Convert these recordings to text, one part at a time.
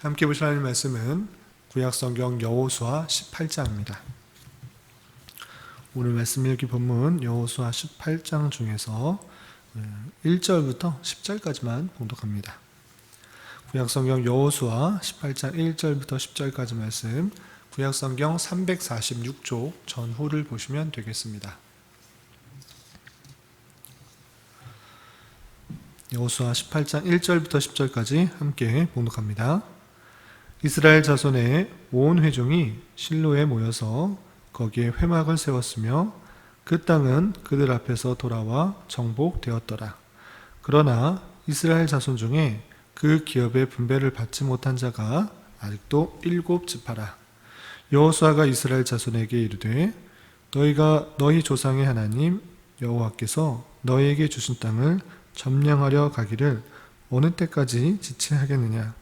함께 보실 하나님 말씀은 구약성경 여호수아 18장입니다. 오늘 말씀 읽기 본문 여호수아 18장 중에서 1절부터 10절까지만 봉독합니다. 구약성경 여호수아 18장 1절부터 10절까지 말씀, 구약성경 346쪽 전후를 보시면 되겠습니다. 여호수아 18장 1절부터 10절까지 함께 봉독합니다. 이스라엘 자손의 온 회중이 실로에 모여서 거기에 회막을 세웠으며 그 땅은 그들 앞에서 돌아와 정복되었더라. 그러나 이스라엘 자손 중에 그 기업의 분배를 받지 못한 자가 아직도 7지파라. 여호수아가 이스라엘 자손에게 이르되 너희가 너희 조상의 하나님 여호와께서 너희에게 주신 땅을 점령하려 가기를 어느 때까지 지체하겠느냐.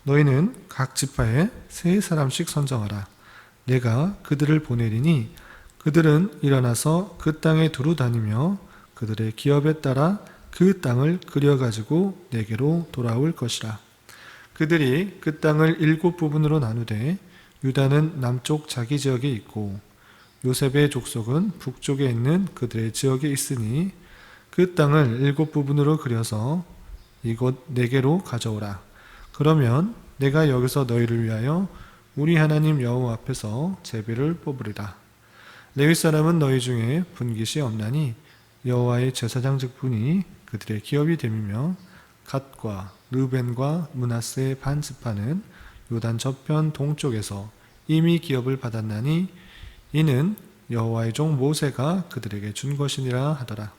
너희는 각 지파에 3사람씩 선정하라. 내가 그들을 보내리니 그들은 일어나서 그 땅에 두루 다니며 그들의 기업에 따라 그 땅을 그려가지고 내게로 돌아올 것이라. 그들이 그 땅을 7부분으로 나누되 유다는 남쪽 자기 지역에 있고 요셉의 족속은 북쪽에 있는 그들의 지역에 있으니 그 땅을 7부분으로 그려서 이곳 내게로 가져오라. 그러면 내가 여기서 너희를 위하여 우리 하나님 여호와 앞에서 제비를 뽑으리라. 레위 사람은 너희 중에 분깃이 없나니 여호와의 제사장직분이 그들의 기업이 됨이며 갓과 르벤과 므낫세의 반 지파는 요단 저편 동쪽에서 이미 기업을 받았나니 이는 여호와의 종 모세가 그들에게 준 것이니라 하더라.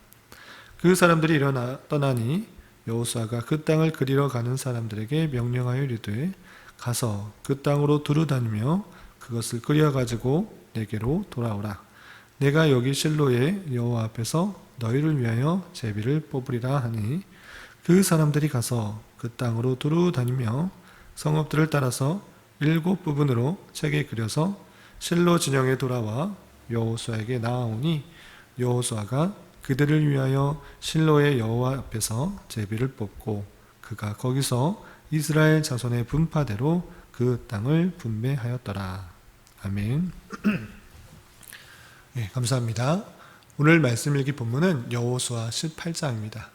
그 사람들이 일어나 떠나니 여호수아가 그 땅을 그리러 가는 사람들에게 명령하여 이르되 가서 그 땅으로 두루 다니며 그것을 그려가지고 내게로 돌아오라. 내가 여기 실로의 여호와 앞에서 너희를 위하여 제비를 뽑으리라 하니 그 사람들이 가서 그 땅으로 두루 다니며 성읍들을 따라서 7부분으로 책에 그려서 실로 진영에 돌아와 여호수아에게 나아오니 여호수아가 그들을 위하여 실로의 여호와 앞에서 제비를 뽑고 그가 거기서 이스라엘 자손의 분파대로 그 땅을 분배하였더라. 아멘. 네, 감사합니다. 오늘 말씀 읽기 본문은 여호수아 18장입니다.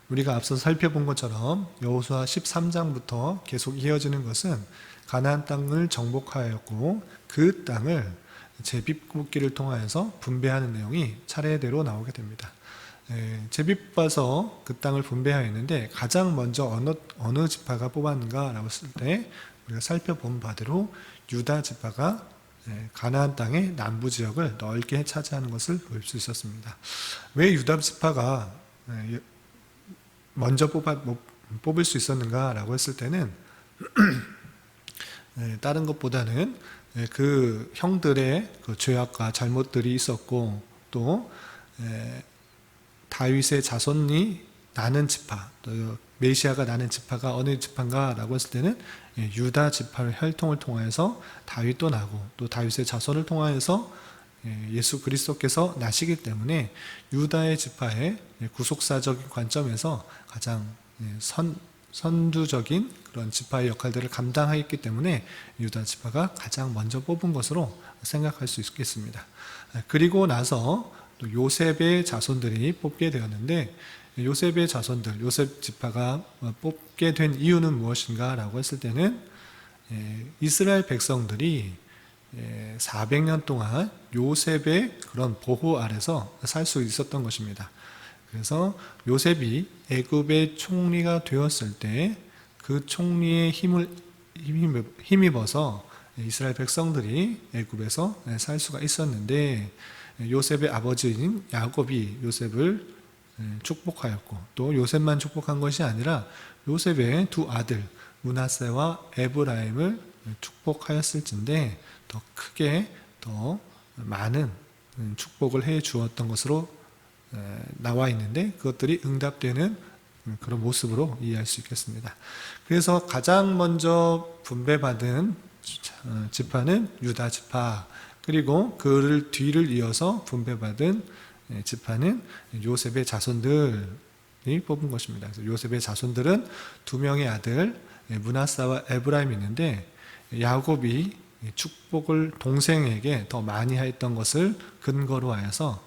우리가 앞서 살펴본 것처럼 여호수아 13장부터 계속 이어지는 것은 가나안 땅을 정복하였고 그 땅을 제비뽑기를 통하여서 분배하는 내용이 차례대로 나오게 됩니다. 제비뽑아서 그 땅을 분배하였는데 가장 먼저 어느 지파가 뽑았는가라고 했을 때 우리가 살펴본 바대로 유다 지파가 가나안 땅의 남부 지역을 넓게 차지하는 것을 볼 수 있었습니다. 왜 유다 지파가 먼저 뽑을 수 있었는가라고 했을 때는 다른 것보다는 그 형들의 그 죄악과 잘못들이 있었고 또 다윗의 자손이 나는 지파, 또 메시아가 나는 지파가 어느 지파인가라고 했을 때는 유다 지파의 혈통을 통하여서 다윗도 나고 또 다윗의 자손을 통하여서 예수 그리스도께서 나시기 때문에 유다의 지파의 구속사적인 관점에서 가장 선두적인 그런 지파의 역할들을 감당하였기 때문에 유다 지파가 가장 먼저 뽑은 것으로 생각할 수 있겠습니다. 그리고 나서 또 요셉의 자손들이 뽑게 되었는데 요셉의 자손들, 요셉 지파가 뽑게 된 이유는 무엇인가 라고 했을 때는 이스라엘 백성들이 400년 동안 요셉의 그런 보호 아래서 살 수 있었던 것입니다. 그래서 요셉이 애굽의 총리가 되었을 때 그 총리의 힘입어서 이스라엘 백성들이 애굽에서 살 수가 있었는데 요셉의 아버지인 야곱이 요셉을 축복하였고 또 요셉만 축복한 것이 아니라 요셉의 두 아들 므낫세와 에브라임을 축복하였을진데 더 크게 더 많은 축복을 해 주었던 것으로 나와 있는데 그것들이 응답되는 그런 모습으로 이해할 수 있겠습니다. 그래서 가장 먼저 분배받은 지파는 유다 지파, 그리고 그를 뒤를 이어서 분배받은 지파는 요셉의 자손들이 뽑은 것입니다. 그래서 요셉의 자손들은 2명의 아들 므낫세와 에브라임이 있는데 야곱이 축복을 동생에게 더 많이 했던 것을 근거로 하여서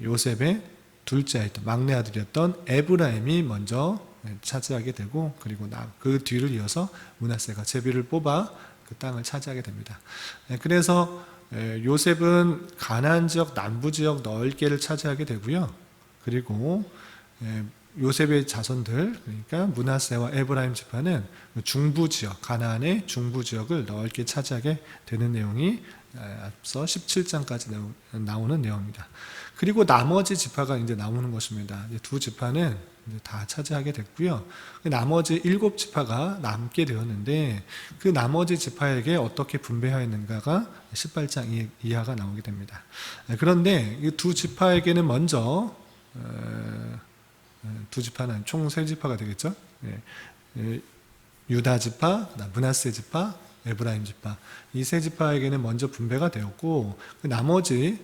요셉의 둘째 아이였던 막내 아들이었던 에브라임이 먼저 차지하게 되고, 그리고 그 뒤를 이어서 므낫세가 제비를 뽑아 그 땅을 차지하게 됩니다. 그래서 요셉은 가나안 지역 남부 지역 넓게를 차지하게 되고요. 그리고 요셉의 자손들, 그러니까 므낫세와 에브라임 지파는 중부 지역, 가나안의 중부 지역을 넓게 차지하게 되는 내용이 앞서 17장까지 나오는 내용입니다. 그리고 나머지 지파가 이제 나오는 것입니다. 두 지파는 이제 다 차지하게 됐고요. 나머지 7지파가 남게 되었는데, 그 나머지 지파에게 어떻게 분배하였는가가 18장 이하가 나오게 됩니다. 그런데 이 두 지파에게는 먼저 두 지파는 총 3지파가 되겠죠. 유다 지파, 므낫세 지파, 에브라임 지파, 이 3지파에게는 먼저 분배가 되었고, 나머지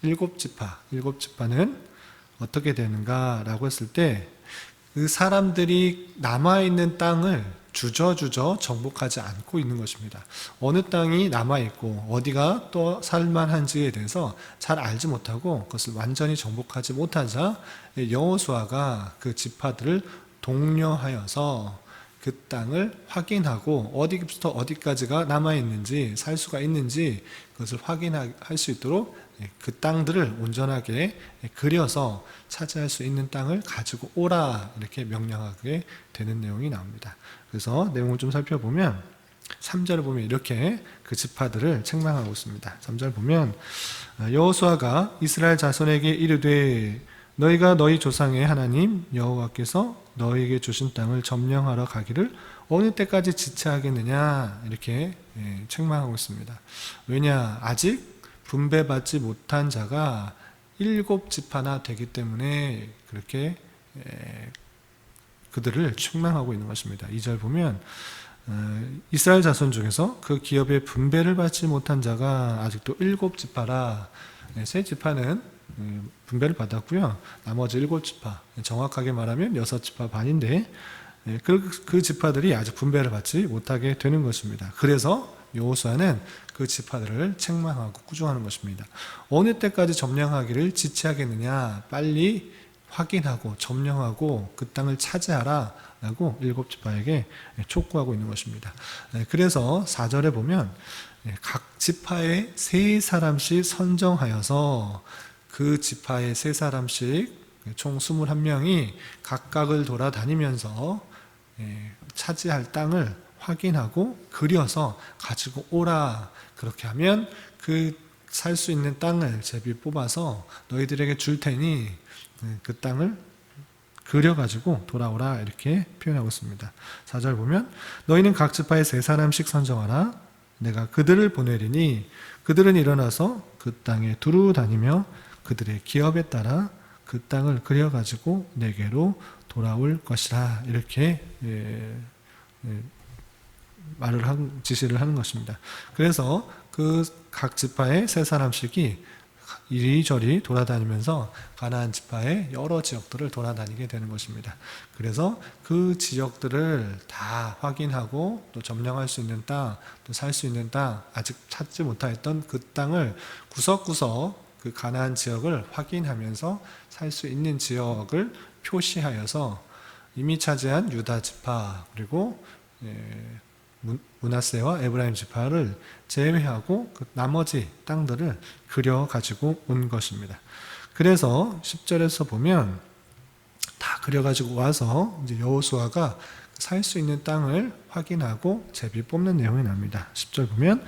7지파는 어떻게 되는가라고 했을 때, 그 사람들이 남아있는 땅을 주저주저 정복하지 않고 있는 것입니다. 어느 땅이 남아있고 어디가 또 살만한지에 대해서 잘 알지 못하고 그것을 완전히 정복하지 못하자 여호수아가 그 지파들을 독려하여서 그 땅을 확인하고 어디부터 어디까지가 남아있는지, 살 수가 있는지 그것을 확인할 수 있도록 그 땅들을 온전하게 그려서 차지할 수 있는 땅을 가지고 오라, 이렇게 명령하게 되는 내용이 나옵니다. 그래서 내용을 좀 살펴보면 3절을 보면 이렇게 그 지파들을 책망하고 있습니다. 3절 보면 여호수아가 이스라엘 자손에게 이르되 너희가 너희 조상의 하나님 여호와께서 너희에게 주신 땅을 점령하러 가기를 어느 때까지 지체하겠느냐, 이렇게 책망하고 있습니다. 왜냐, 아직 분배받지 못한 자가 7지파나 되기 때문에 그렇게 그들을 책망하고 있는 것입니다. 2절 보면 이스라엘 자손 중에서 그 기업의 분배를 받지 못한 자가 아직도 7지파라. 3지파는 분배를 받았고요. 나머지 7지파, 정확하게 말하면 6지파 반인데 그 지파들이 아직 분배를 받지 못하게 되는 것입니다. 그래서 여호수아는 그 지파들을 책망하고 꾸중하는 것입니다. 어느 때까지 점령하기를 지체하겠느냐, 빨리 확인하고 점령하고 그 땅을 차지하라 라고 7지파에게 촉구하고 있는 것입니다. 그래서 4절에 보면 각 지파에 3사람씩 선정하여서 그 지파에 3사람씩 총 21명이 각각을 돌아다니면서 차지할 땅을 확인하고 그려서 가지고 오라. 그렇게 하면 그 살 수 있는 땅을 제비 뽑아서 너희들에게 줄 테니 그 땅을 그려가지고 돌아오라, 이렇게 표현하고 있습니다. 4절 보면 너희는 각 지파에 3사람씩 선정하라. 내가 그들을 보내리니 그들은 일어나서 그 땅에 두루 다니며 그들의 기업에 따라 그 땅을 그려가지고 내게로 돌아올 것이라, 이렇게 지시를 하는 것입니다. 그래서 그 각 지파의 3사람씩이 이리저리 돌아다니면서 가나안 지파의 여러 지역들을 돌아다니게 되는 것입니다. 그래서 그 지역들을 다 확인하고 또 점령할 수 있는 땅, 또 살 수 있는 땅, 아직 찾지 못하였던 그 땅을 구석구석 그 가나안 지역을 확인하면서 살 수 있는 지역을 표시하여서 이미 차지한 유다 지파, 그리고 므낫세와 에브라임 지파를 제외하고 그 나머지 땅들을 그려 가지고 온 것입니다. 그래서 10절에서 보면 다 그려 가지고 와서 이제 여호수아가 살 수 있는 땅을 확인하고 제비 뽑는 내용이 납니다. 10절 보면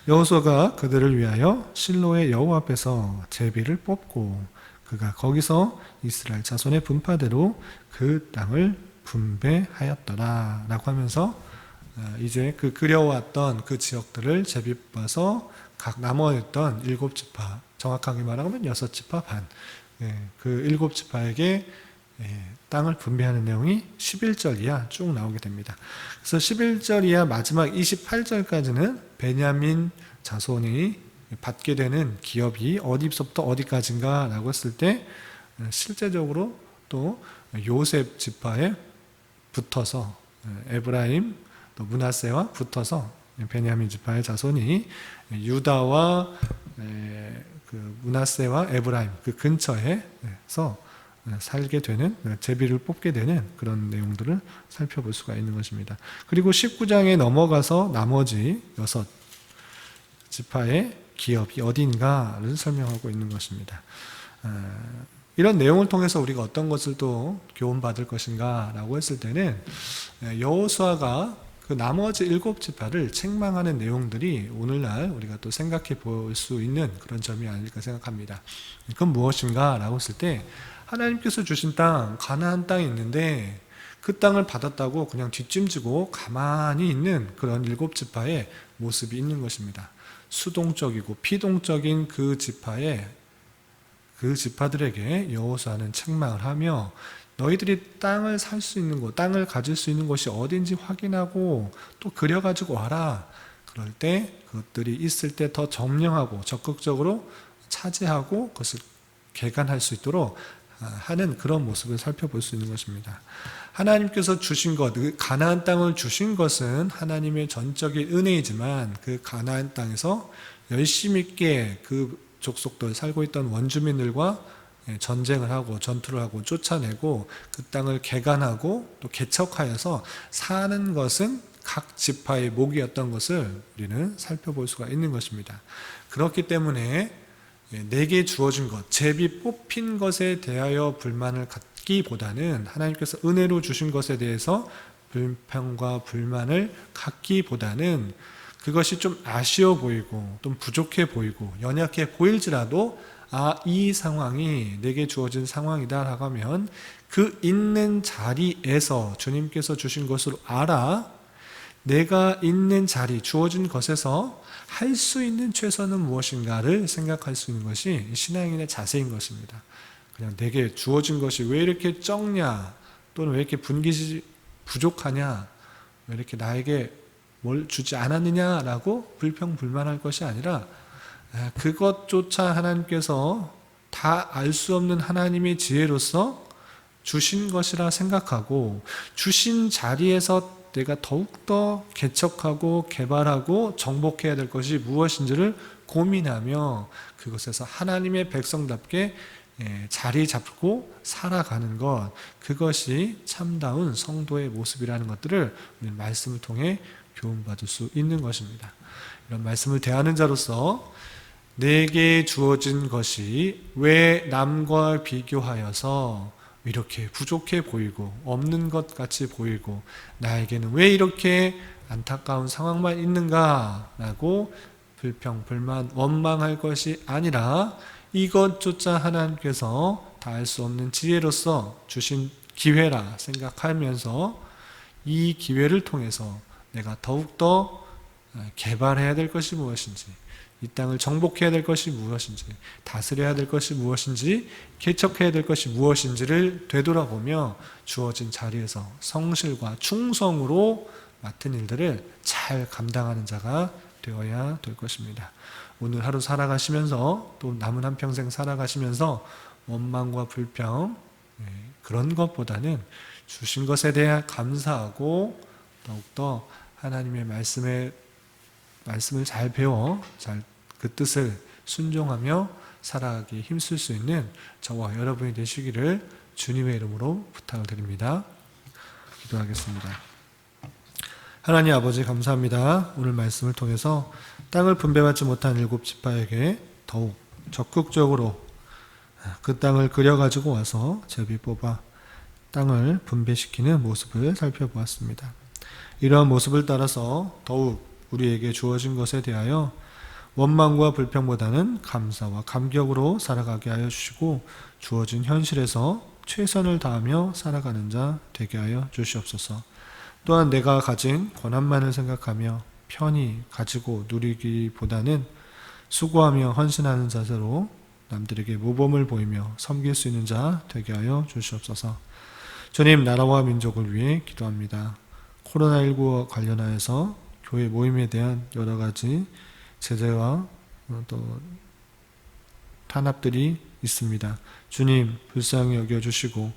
여호수아가 그들을 위하여 실로의 여호와 앞에서 제비를 뽑고 그가 거기서 이스라엘 자손의 분파대로 그 땅을 분배하였더라 라고 하면서 이제 그 그려왔던 그 지역들을 제비 뽑아서 각 남아있던 7지파, 정확하게 말하면 6지파 반, 그 7지파에게 땅을 분배하는 내용이 11절 이하 쭉 나오게 됩니다. 그래서 11절 이하 마지막 28절까지는 베냐민 자손이 받게 되는 기업이 어디서부터 어디까지인가 라고 했을 때 실제적으로 또 요셉 지파의 붙어서 에브라임 또 므낫세와 붙어서 베냐민 지파의 자손이 유다와 그 므낫세와 에브라임 그 근처에서 살게 되는, 제비를 뽑게 되는 그런 내용들을 살펴볼 수가 있는 것입니다. 그리고 19장에 넘어가서 나머지 6 지파의 기업이 어딘가를 설명하고 있는 것입니다. 이런 내용을 통해서 우리가 어떤 것을 또 교훈받을 것인가 라고 했을 때는, 여호수아가 그 나머지 7 지파를 책망하는 내용들이 오늘날 우리가 또 생각해 볼 수 있는 그런 점이 아닐까 생각합니다. 그건 무엇인가 라고 했을 때, 하나님께서 주신 땅, 가나안 땅이 있는데 그 땅을 받았다고 그냥 뒷짐지고 가만히 있는 그런 7 지파의 모습이 있는 것입니다. 수동적이고 피동적인 그 지파들에게 여호수아는 책망을 하며, 너희들이 땅을 살 수 있는 곳, 땅을 가질 수 있는 곳이 어딘지 확인하고 또 그려가지고 와라. 그럴 때 그것들이 있을 때 더 점령하고 적극적으로 차지하고 그것을 개간할 수 있도록 하는 그런 모습을 살펴볼 수 있는 것입니다. 하나님께서 주신 것, 가나안 땅을 주신 것은 하나님의 전적인 은혜이지만, 그 가나안 땅에서 열심 있게 그 족속들 살고 있던 원주민들과 전쟁을 하고 전투를 하고 쫓아내고 그 땅을 개간하고 또 개척하여서 사는 것은 각 지파의 몫이었던 것을 우리는 살펴볼 수가 있는 것입니다. 그렇기 때문에 내게 주어진 것, 제비 뽑힌 것에 대하여 불만을 갖기보다는, 하나님께서 은혜로 주신 것에 대해서 불평과 불만을 갖기보다는, 그것이 좀 아쉬워 보이고 좀 부족해 보이고 연약해 보일지라도 이 상황이 내게 주어진 상황이다 라고 하면 그 있는 자리에서 주님께서 주신 것으로 알아 내가 있는 자리, 주어진 것에서 할 수 있는 최선은 무엇인가를 생각할 수 있는 것이 신앙인의 자세인 것입니다. 그냥 내게 주어진 것이 왜 이렇게 적냐, 또는 왜 이렇게 분깃이 부족하냐, 왜 이렇게 나에게 뭘 주지 않았느냐라고 불평불만할 것이 아니라, 그것조차 하나님께서 다 알 수 없는 하나님의 지혜로서 주신 것이라 생각하고, 주신 자리에서 내가 더욱더 개척하고 개발하고 정복해야 될 것이 무엇인지를 고민하며 그것에서 하나님의 백성답게 자리 잡고 살아가는 것, 그것이 참다운 성도의 모습이라는 것들을 말씀을 통해 교훈받을 수 있는 것입니다. 이런 말씀을 대하는 자로서 내게 주어진 것이 왜 남과 비교하여서 이렇게 부족해 보이고 없는 것 같이 보이고 나에게는 왜 이렇게 안타까운 상황만 있는가라고 불평, 불만, 원망할 것이 아니라, 이것조차 하나님께서 다 알 수 없는 지혜로서 주신 기회라 생각하면서 이 기회를 통해서 내가 더욱더 개발해야 될 것이 무엇인지, 이 땅을 정복해야 될 것이 무엇인지, 다스려야 될 것이 무엇인지, 개척해야 될 것이 무엇인지를 되돌아보며 주어진 자리에서 성실과 충성으로 맡은 일들을 잘 감당하는 자가 되어야 될 것입니다. 오늘 하루 살아가시면서 또 남은 한평생 살아가시면서 원망과 불평, 그런 것보다는 주신 것에 대해 감사하고 더욱더 하나님의 말씀을 잘 배워 그 뜻을 순종하며 살아가기 힘쓸 수 있는 저와 여러분이 되시기를 주님의 이름으로 부탁을 드립니다. 기도하겠습니다. 하나님 아버지 감사합니다. 오늘 말씀을 통해서 땅을 분배받지 못한 7 지파에게 더욱 적극적으로 그 땅을 그려가지고 와서 제비 뽑아 땅을 분배시키는 모습을 살펴보았습니다. 이러한 모습을 따라서 더욱 우리에게 주어진 것에 대하여 원망과 불평보다는 감사와 감격으로 살아가게 하여 주시고, 주어진 현실에서 최선을 다하며 살아가는 자 되게 하여 주시옵소서. 또한 내가 가진 권한만을 생각하며 편히 가지고 누리기보다는 수고하며 헌신하는 자세로 남들에게 모범을 보이며 섬길 수 있는 자 되게 하여 주시옵소서. 주님, 나라와 민족을 위해 기도합니다. 코로나19와 관련하여서 교회 모임에 대한 여러 가지 제재와 또 탄압들이 있습니다. 주님, 불쌍히 여겨주시고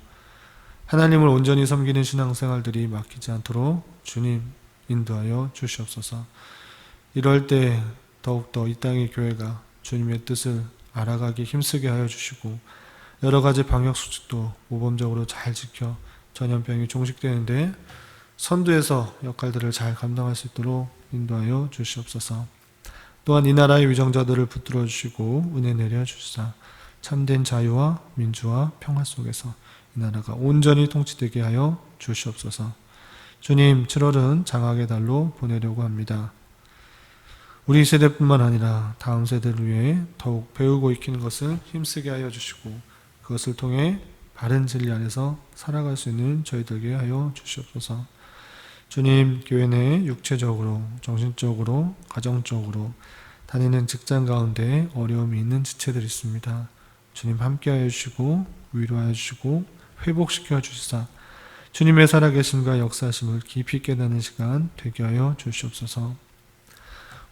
하나님을 온전히 섬기는 신앙생활들이 막히지 않도록 주님 인도하여 주시옵소서. 이럴 때 더욱더 이 땅의 교회가 주님의 뜻을 알아가기 힘쓰게 하여 주시고 여러 가지 방역 수칙도 모범적으로 잘 지켜 전염병이 종식되는데 선두에서 역할들을 잘 감당할 수 있도록 인도하여 주시옵소서. 또한 이 나라의 위정자들을 붙들어 주시고 은혜 내려 주시사 참된 자유와 민주와 평화 속에서 이 나라가 온전히 통치되게 하여 주시옵소서. 주님, 7월은 장학의 달로 보내려고 합니다. 우리 세대뿐만 아니라 다음 세대를 위해 더욱 배우고 익히는 것을 힘쓰게 하여 주시고 그것을 통해 바른 진리 안에서 살아갈 수 있는 저희들에게 하여 주시옵소서. 주님, 교회 내 육체적으로, 정신적으로, 가정적으로 다니는 직장 가운데 어려움이 있는 지체들이 있습니다. 주님 함께하여 주시고 위로하여 주시고 회복시켜 주시사 주님의 살아계심과 역사심을 깊이 깨닫는 시간 되게 하여 주시옵소서.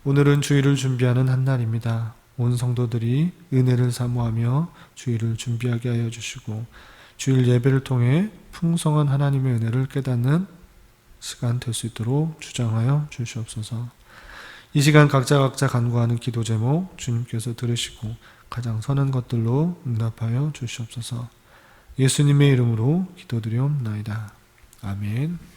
오늘은 주일을 준비하는 한 날입니다. 온 성도들이 은혜를 사모하며 주일을 준비하게 하여 주시고 주일 예배를 통해 풍성한 하나님의 은혜를 깨닫는 시간 될 수 있도록 주장하여 주시옵소서. 이 시간 각자 간구하는 기도 제목 주님께서 들으시고 가장 선한 것들로 응답하여 주시옵소서. 예수님의 이름으로 기도드리옵나이다. 아멘.